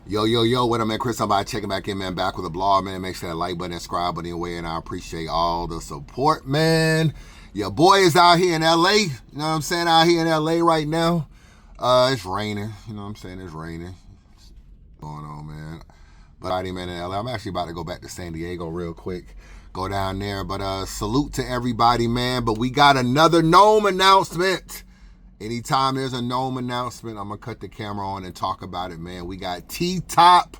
Yo, what up, man? Chris, somebody checking back in, man. Back with a blog, man. Make sure that like button and subscribe button anyway, and I appreciate all the support, man. Your boy is out here in LA. You know what I'm saying? Out here in LA right now. It's raining. You know what I'm saying? It's raining. What's going on, man? But I man in LA. I'm actually about to go back to San Diego real quick. Go down there. But salute to everybody, man. But we got another Gnome announcement. Anytime there's a Gnome announcement, I'm going to cut the camera on and talk about it, man. We got T-Top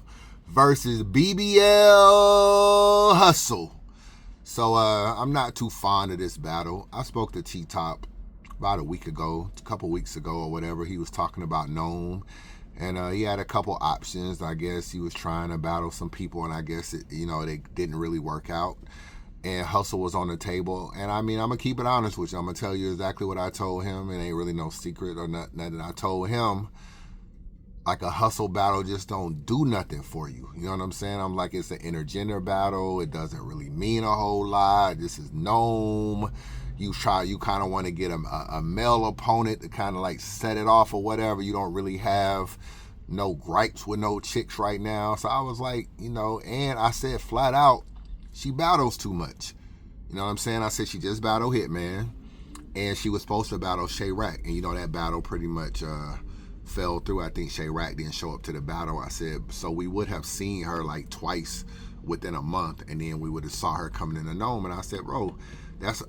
versus BBL Hustle. So I'm not too fond of this battle. I spoke to T-Top about a couple weeks ago or whatever. He was talking about Gnome. And he had a couple options. I guess he was trying to battle some people, and I guess they didn't really work out. And Hustle was on the table. And I mean, I'm going to keep it honest with you. I'm going to tell you exactly what I told him. It ain't really no secret or nothing. I told him, like, a Hustle battle just don't do nothing for you. You know what I'm saying? I'm like, it's an intergender battle. It doesn't really mean a whole lot. This is Gnome. You kind of want to get a male opponent to kind of like set it off or whatever. You don't really have no gripes with no chicks right now. So I was like, and I said flat out, she battles too much. You know what I'm saying? I said she just battled Hitman, and she was supposed to battle Shay-Rack. And that battle pretty much fell through. I think Shay-Rack didn't show up to the battle. I said, so we would have seen her like twice within a month, and then we would have saw her coming in the Gnome. And I said, bro,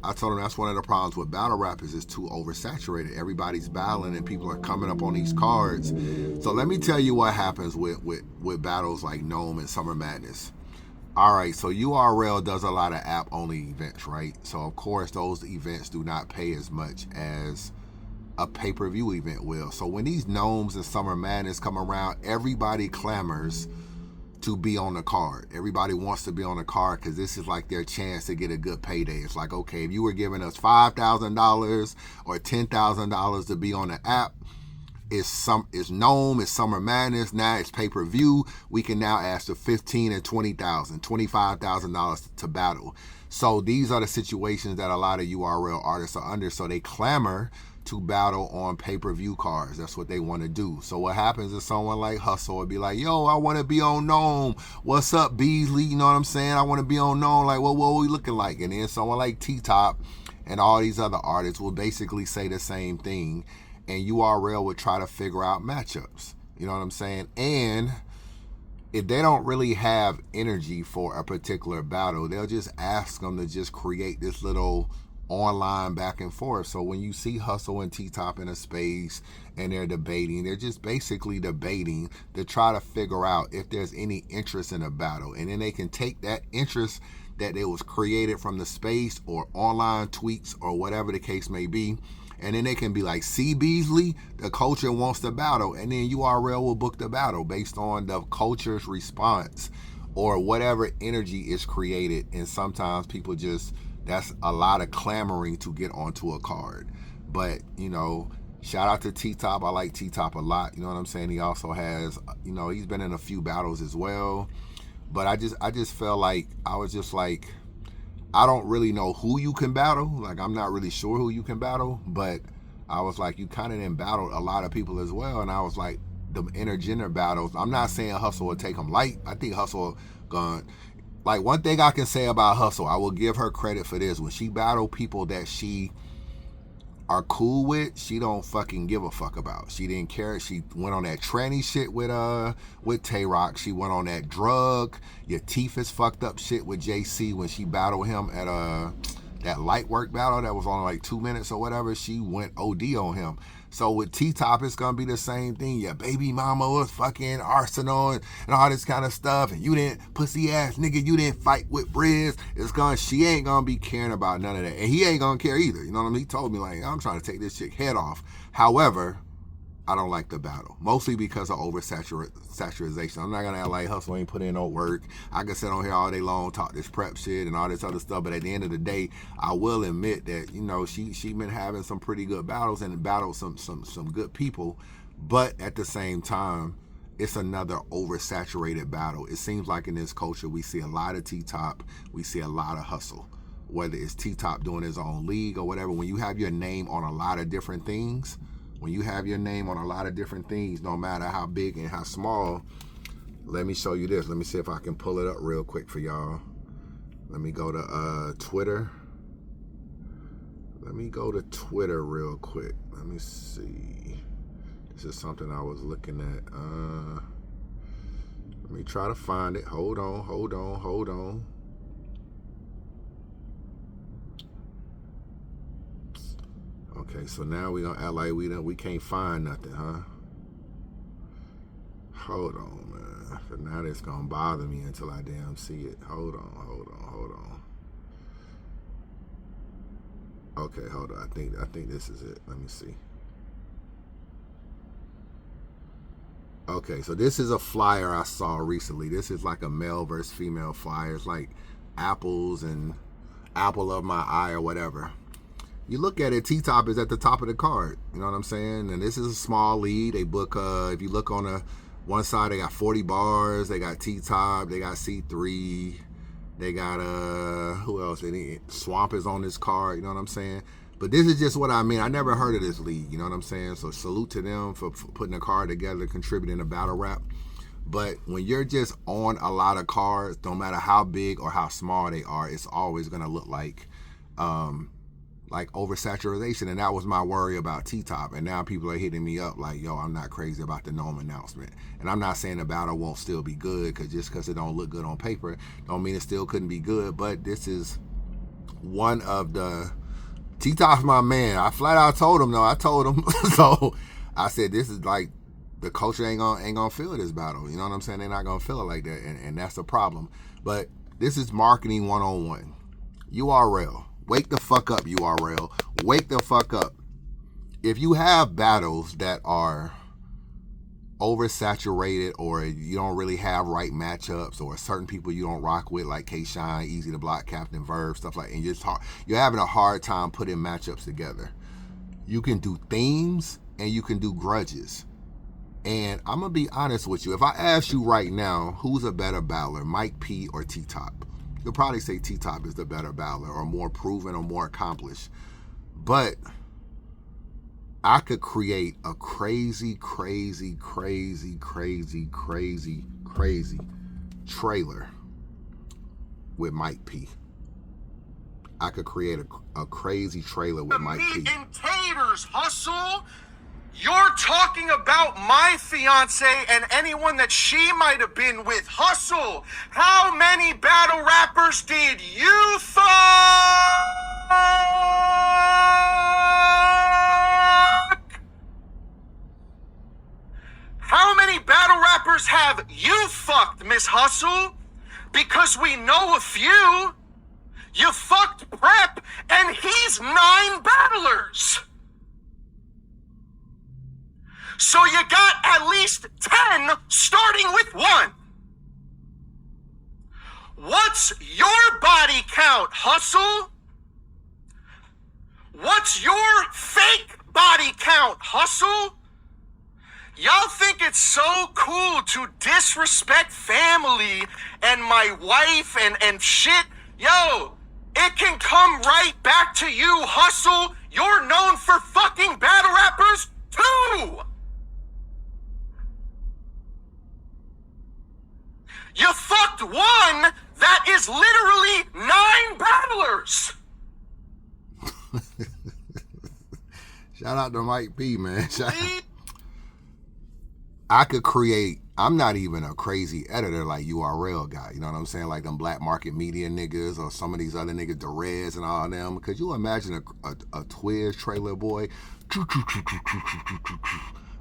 I told him that's one of the problems with battle rap is it's too oversaturated. Everybody's battling and people are coming up on these cards. So let me tell you what happens with battles like Gnome and Summer Madness. All right, so URL does a lot of app-only events, right? So, of course, those events do not pay as much as a pay-per-view event will. So when these Gnomes and Summer Madness come around, everybody clamors to be on the card. Everybody wants to be on the card because this is like their chance to get a good payday. It's like, okay, if you were giving us $5,000 or $10,000 to be on the app, it's Gnome, it's Summer Madness, now it's pay-per-view. We can now ask for $15,000 and $20,000, $25,000 to battle. So these are the situations that a lot of URL artists are under. So they clamor to battle on pay-per-view cards. That's what they want to do. So what happens is someone like Hustle would be like, yo, I want to be on Gnome. What's up, Beasley? You know what I'm saying? I want to be on Gnome. Like, what we looking like? And then someone like T-Top and all these other artists will basically say the same thing. And URL would try to figure out matchups. You know what I'm saying? And if they don't really have energy for a particular battle, they'll just ask them to just create this little online back and forth. So when you see Hustle and T-Top in a space and they're debating, they're just basically debating to try to figure out if there's any interest in a battle. And then they can take that interest that it was created from the space or online tweets or whatever the case may be, and then they can be like, see, Beasley, the culture wants the battle. And then URL will book the battle based on the culture's response or whatever energy is created. And sometimes people that's a lot of clamoring to get onto a card. But, shout out to T-Top. I like T-Top a lot. You know what I'm saying? He also has, he's been in a few battles as well. But I just felt like, I was just like, I don't really know who you can battle. Like, I'm not really sure who you can battle, but I was like, you kind of didn't battle a lot of people as well. And I was like, the intergender battles, I'm not saying Hustle will take them light. I think Hustle like, one thing I can say about Hustle, I will give her credit for this. When she battled people that she are cool with, she don't fucking give a fuck about. She didn't care. She went on that tranny shit with Tay-Rock. She went on that drug, your teeth is fucked up shit with JC when she battled him at that light work battle that was only like 2 minutes or whatever. She went OD on him. So with T-Top, it's gonna be the same thing. Your baby mama was fucking Arsenal and all this kind of stuff, and you didn't, pussy ass nigga, you didn't fight with Briz. She ain't gonna be caring about none of that, and he ain't gonna care either. You know what I mean? He told me, like, I'm trying to take this chick head off. However, I don't like the battle, mostly because of oversaturation. I'm not gonna act like Hustle ain't put in no work. I can sit on here all day long, talk this prep shit and all this other stuff, but at the end of the day, I will admit that she been having some pretty good battles and battled some good people, but at the same time, it's another oversaturated battle. It seems like in this culture, we see a lot of T-Top, we see a lot of Hustle. Whether it's T-Top doing his own league or whatever, when you have your name on a lot of different things, no matter how big and how small, let me show you this. Let me see if I can pull it up real quick for y'all. Let me go to Twitter. Let me go to Twitter real quick. Let me see. This is something I was looking at. Let me try to find it. Hold on. Okay, so now we gonna act like we can't find nothing, huh? Hold on, man. So now it's gonna bother me until I damn see it. Hold on. Okay, hold on. I think this is it. Let me see. Okay, so this is a flyer I saw recently. This is like a male versus female flyer. It's like apples and apple of my eye or whatever. You look at it, T-Top is at the top of the card. You know what I'm saying? And this is a small lead. They book, if you look on one side, they got 40 bars. They got T-Top. They got C3. They got, who else? Swamp is on this card. You know what I'm saying? But this is just what I mean. I never heard of this league. You know what I'm saying? So salute to them for putting a card together, contributing to battle rap. But when you're just on a lot of cards, no matter how big or how small they are, it's always going to look like oversaturation. And that was my worry about T-Top. And now people are hitting me up like, yo, I'm not crazy about the Gnome announcement. And I'm not saying the battle won't still be good, because just because it don't look good on paper don't mean it still couldn't be good. But this is one of the... T-Top's my man. I flat out told him, though. I told him. So I said, this is like, the culture ain't gonna feel this battle. You know what I'm saying? They're not gonna feel it like that. And that's the problem. But this is marketing 101. URL. Wake the fuck up, URL. Wake the fuck up. If you have battles that are oversaturated, or you don't really have right matchups, or certain people you don't rock with, like K-Shine, Easy to Block, Captain Verb, stuff like that, and you're having a hard time putting matchups together, you can do themes and you can do grudges. And I'm gonna be honest with you. If I ask you right now, who's a better battler, Mike P or T-Top? You'll probably say T-Top is the better battler, or more proven, or more accomplished. But I could create a crazy trailer with Mike P. I could create a crazy trailer with Mike P. Meat and taters, Hustle. You're talking about my fiance and anyone that she might have been with. Hustle. How many battle rappers did you fuck? How many battle rappers have you fucked, Miss Hustle? Because we know a few. You fucked Prep, and he's 9 battlers. So you got at least 10, starting with 1. What's your body count, Hustle? What's your fake body count, Hustle? Y'all think it's so cool to disrespect family and my wife and shit? Yo, it can come right back to you, Hustle. You're known for fucking battle rappers too. You fucked one that is literally 9 battlers. Shout out to Mike P, man. I could create, I'm not even a crazy editor like URL guy, you know what I'm saying? Like them black market media niggas, or some of these other niggas, the Reds and all of them. Could you imagine a Twiz trailer boy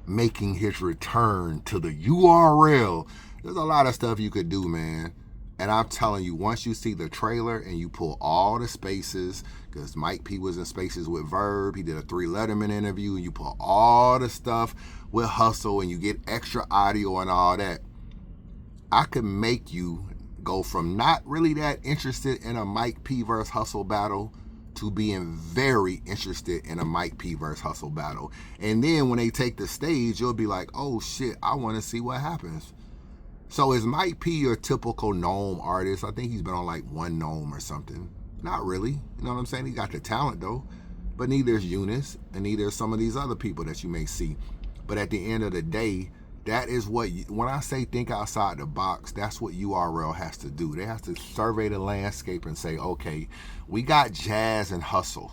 making his return to the URL? There's a lot of stuff you could do, man. And I'm telling you, once you see the trailer and you pull all the spaces, because Mike P was in spaces with Verb, he did a 3 Letterman interview, and you pull all the stuff with Hustle and you get extra audio and all that, I could make you go from not really that interested in a Mike P versus Hustle battle to being very interested in a Mike P versus Hustle battle. And then when they take the stage, you'll be like, oh shit, I want to see what happens. So is Mike P your typical Gnome artist? I think he's been on like 1 Gnome or something. Not really. You know what I'm saying? He got the talent though. But neither is Eunice, and neither is some of these other people that you may see. But at the end of the day, That is what, when I say think outside the box, that's what URL has to do. They have to survey the landscape and say, okay, we got Jazz and Hustle,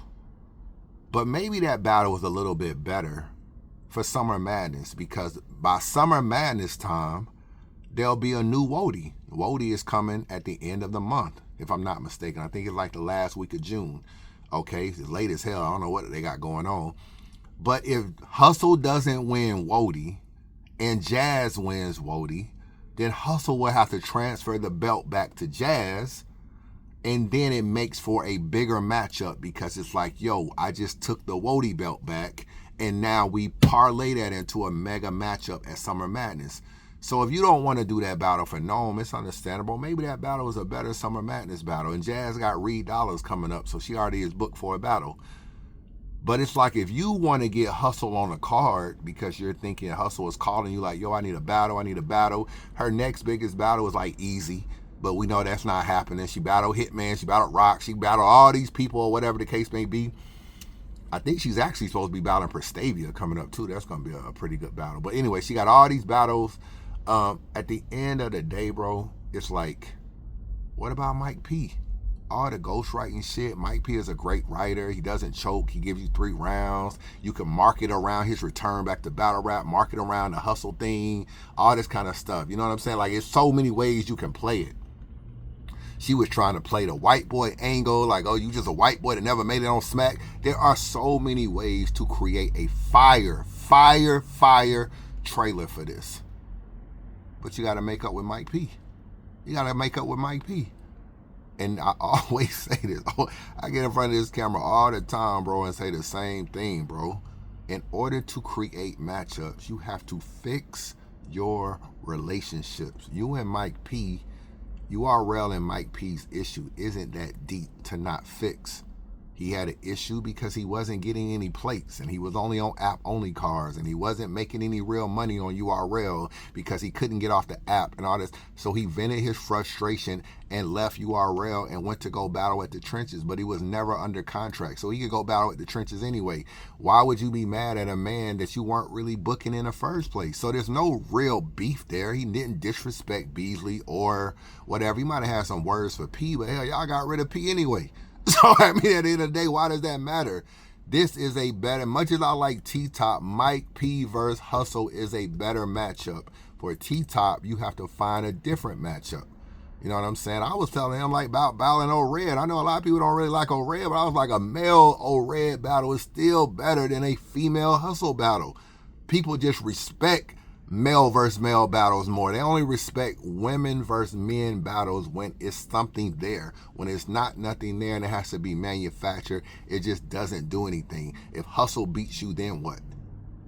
but maybe that battle was a little bit better for Summer Madness, because by Summer Madness time, there'll be a new Wody. Wody is coming at the end of the month, if I'm not mistaken. I think it's like the last week of June. Okay, it's late as hell. I don't know what they got going on. But if Hustle doesn't win Wody and Jazz wins Wody, then Hustle will have to transfer the belt back to Jazz, and then it makes for a bigger matchup, because it's like, yo, I just took the Wody belt back, and now we parlay that into a mega matchup at Summer Madness. So if you don't want to do that battle for Gnome, it's understandable. Maybe that battle is a better Summer Madness battle, and Jazz got Reed Dollars coming up, so she already is booked for a battle. But it's like, if you want to get Hustle on a card because you're thinking Hustle is calling you like, yo, I need a battle. Her next biggest battle is like Easy, but we know that's not happening. She battled Hitman, she battled Rock, she battled all these people, or whatever the case may be. I think she's actually supposed to be battling Prestavia coming up too. That's going to be a pretty good battle. But anyway, she got all these battles. At the end of the day, bro, it's like, what about Mike P? All the ghostwriting shit. Mike P is a great writer. He doesn't choke. He gives you 3 rounds. You can market around his return back to battle rap, market around the Hustle thing, all this kind of stuff. You know what I'm saying? Like, it's so many ways you can play it. She was trying to play the white boy angle, like, oh, you just a white boy that never made it on Smack. There are so many ways to create a fire trailer for this. But you got to make up with Mike P. And I always say this. I get in front of this camera all the time, bro, and say the same thing, bro. In order to create matchups, you have to fix your relationships. You and Mike P, URL and Mike P's issue isn't that deep to not fix. He had an issue because he wasn't getting any plates, and he was only on app-only cards, and he wasn't making any real money on URL because he couldn't get off the app and all this. So he vented his frustration and left URL and went to go battle at the trenches, but he was never under contract, so he could go battle at the trenches anyway. Why would you be mad at a man that you weren't really booking in the first place? So there's no real beef there. He didn't disrespect Beasley or whatever. He might have had some words for P, but hell, y'all got rid of P anyway. So, I mean, at the end of the day, why does that matter? This is a better, much as I like T-Top, Mike P versus Hustle is a better matchup. For T-Top, you have to find a different matchup. You know what I'm saying? I was telling him like about battling O-Red. I know a lot of people don't really like O-Red, but I was like, a male O-Red battle is still better than a female Hustle battle. People just respect male versus male battles more. They only respect women versus men battles when it's something there. When it's not nothing there and it has to be manufactured, it just doesn't do anything. If Hustle beats you, then what?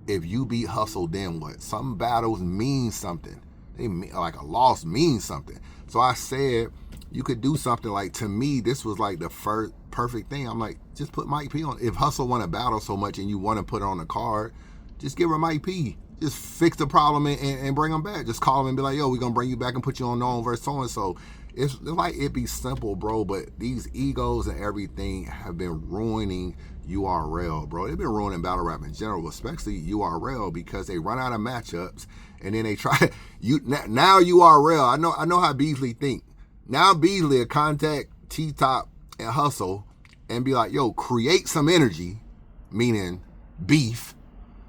If you beat Hustle, then what? Some battles mean something. They mean, like, a loss means something. So I said you could do something like, to me, this was like the first perfect thing. I'm like, just put Mike P on. If Hustle won a battle so much and you want to put it on the card, just give her Mike P. Just fix the problem and bring them back. Just call them and be like, yo, we're going to bring you back and put you on Known versus so-and-so. It's like, it'd be simple, bro, but these egos and everything have been ruining URL, bro. They've been ruining battle rap in general, especially URL, because they run out of matchups and then they try now URL. I know how Beasley think. Now Beasley will contact T-Top and Hustle and be like, yo, create some energy, meaning beef,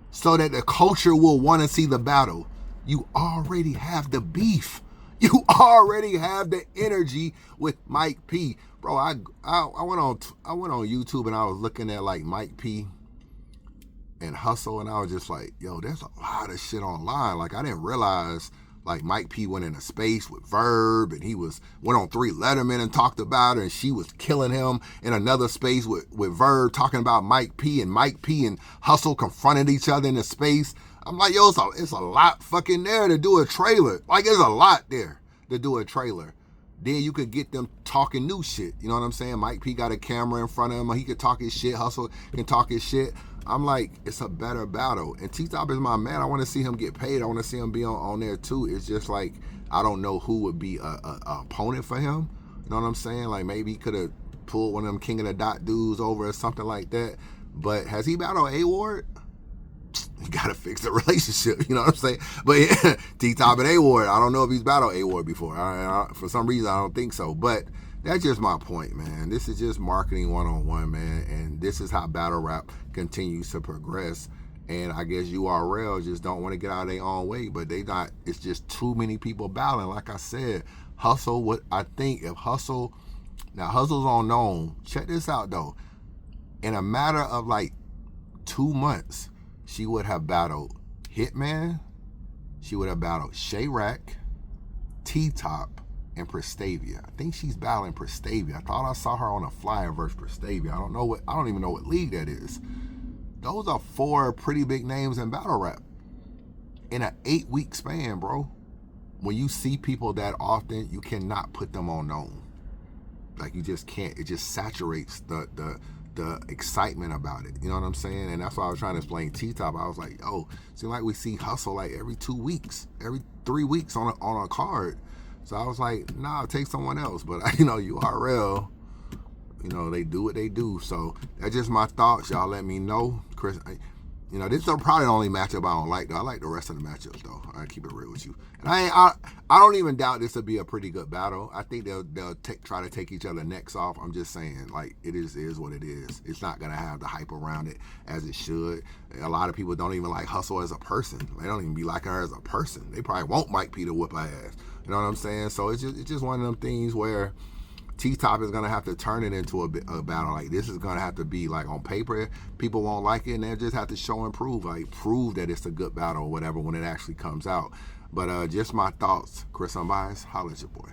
so that the culture will want to see the battle. You already have the beef. You already have the energy with Mike P. Bro, I went on YouTube and I was looking at like Mike P and Hustle, and I was just like, yo, there's a lot of shit online. Like, I didn't realize like Mike P went in a space with Verb, and he went on 3 Letterman and talked about her, and she was killing him in another space with Verb talking about Mike P and Hustle confronted each other in the space. I'm like, yo, it's a lot fucking there to do a trailer. Like, there's a lot there to do a trailer. Then you could get them talking new shit. You know what I'm saying? Mike P got a camera in front of him. He could talk his shit. Hustle can talk his shit. I'm like, it's a better battle. And T-Top is my man. I want to see him get paid. I want to see him be on there too. It's just like, I don't know who would be a opponent for him. You know what I'm saying? Like, maybe he could have pulled one of them King of the Dot dudes over or something like that. But has he battled A-Ward? You gotta fix the relationship, you know what I'm saying? But yeah, T-Top and A-Ward, I don't know if he's battled A-Ward before. For some reason, I don't think so. But that's just my point, man. This is just marketing 101, man. And this is how battle rap continues to progress. And I guess URL just don't want to get out of their own way. But they not, it's just too many people battling. Like I said, Hustle, what I think if Hustle, now Hustle's on known. Check this out, though. In a matter of like 2 months, she would have battled Hitman, she would have battled Shay-Rack, T-Top, and Prestavia. I think she's battling Prestavia. I thought I saw her on a flyer versus Prestavia. I don't even know what league that is. Those are 4 pretty big names in battle rap in an 8-week span, bro. When you see people that often, you cannot put them on known. Like, you just can't. It just saturates the excitement about it, you know what I'm saying? And that's why I was trying to explain T-Top. I was like, yo, seems like we see Hustle like every 2 weeks, every 3 weeks on a card. So I was like, nah, take someone else. But you know, URL, you know, they do what they do. So that's just my thoughts. Y'all let me know. Chris, you know, this is probably the only matchup I don't like, though. I like the rest of the matchups, though. I keep it real with you. And I don't even doubt this will be a pretty good battle. I think they'll try to take each other necks off. I'm just saying, like, it is what it is. It's not going to have the hype around it as it should. A lot of people don't even like Hustle as a person. They don't even be liking her as a person. They probably won't Mike P to whoop her ass. You know what I'm saying? So it's just one of them things where T-Top is going to have to turn it into a battle. Like, this is going to have to be, like, on paper, people won't like it, and they'll just have to show and prove, like, prove that it's a good battle or whatever when it actually comes out. But just my thoughts. Chris Unbiased, holla at your boy.